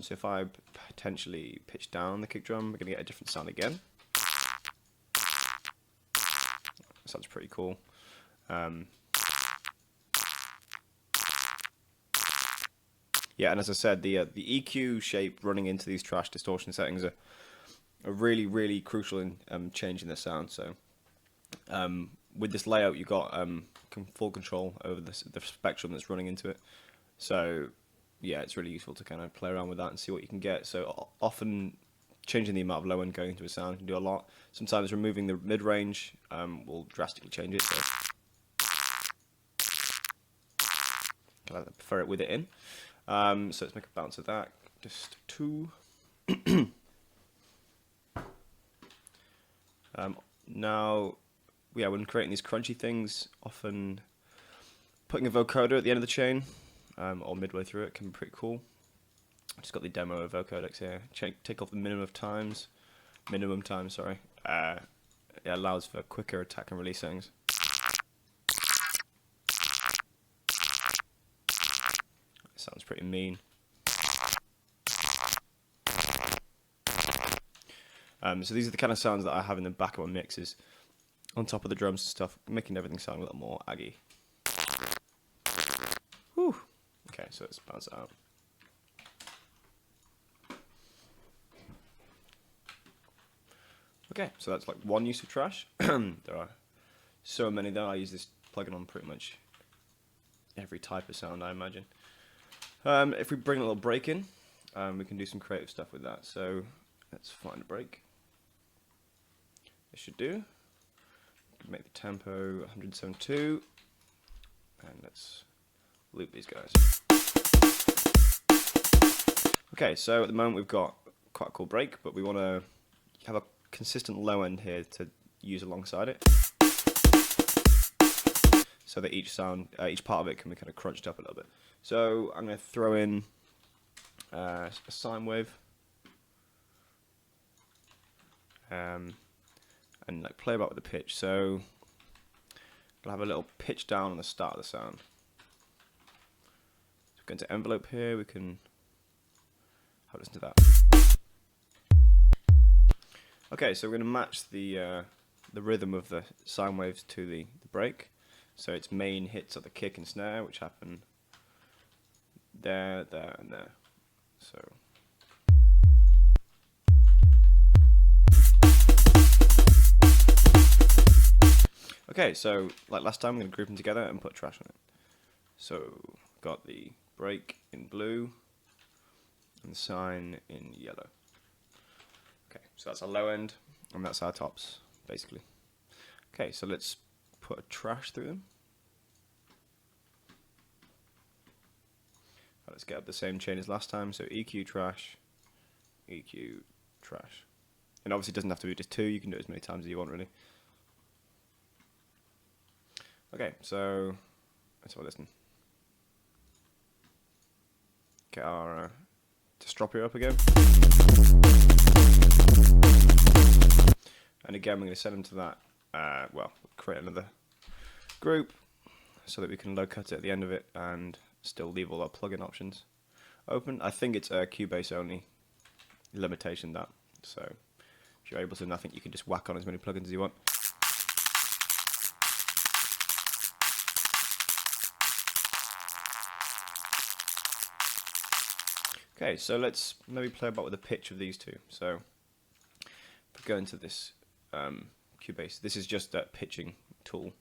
So if I potentially pitch down the kick drum, we're going to get a different sound again. Sounds pretty cool. Yeah, and as I said, the EQ shape running into these trash distortion settings are really, really crucial in changing the sound. So with this layout, you've got full control over the spectrum that's running into it. So yeah, it's really useful to kind of play around with that and see what you can get. So often changing the amount of low end going into a sound can do a lot. Sometimes removing the mid range will drastically change it. So I prefer it with it in. So let's make a bounce of that. Just 2. Now, yeah, when creating these crunchy things, often putting a vocoder at the end of the chain or midway through it can be pretty cool. I've just got the demo of vocodecs here. Take off the minimum time. It allows for quicker attack and release settings. Sounds pretty mean. So these are the kind of sounds that I have in the back of my mixes, on top of the drums and stuff, making everything sound a little more aggy. Whew. Okay, so let's bounce it out. Okay, so that's like one use of trash. There are so many that I use this plugin on pretty much every type of sound, I imagine. If we bring a little break in, we can do some creative stuff with that. So let's find a break. This should do. Make the tempo 172, and let's loop these guys. Okay, so at the moment we've got quite a cool break, but we want to have a consistent low end here to use alongside it, so that each part of it can be kind of crunched up a little bit. So I'm going to throw in a sine wave, and like play about with the pitch. So I'll have a little pitch down on the start of the sound. So go into envelope here. We can have a listen to that. Okay, so we're going to match the rhythm of the sine waves to the break. So its main hits are the kick and snare, which happen there, there, and there. So okay, so like last time, I'm going to group them together and put trash on it. So got the break in blue and the sine in yellow. Okay, so that's our low end and that's our tops, basically. Okay, so let's put a trash through them. Let's get up the same chain as last time. So EQ trash, EQ trash. And obviously it doesn't have to be just 2, you can do it as many times as you want, really. Okay, so let's have a listen. Get our distropia up again. And again, we're going to send them to that, well, create another group so that we can low cut it at the end of it and still leave all our plugin options open. I think it's a Cubase only limitation, that. So if you're able to, I think you can just whack on as many plugins as you want. Okay, so let's maybe play about with the pitch of these two. So if we go into this Cubase, this is just that pitching tool.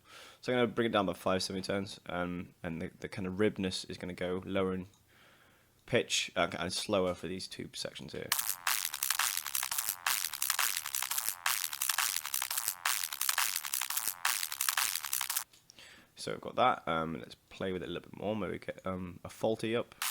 So I'm going to bring it down by 5 semitones, and the kind of ribness is going to go lower in pitch and slower for these two sections here. So we've got that. Let's play with it a little bit more. Maybe get a faulty up.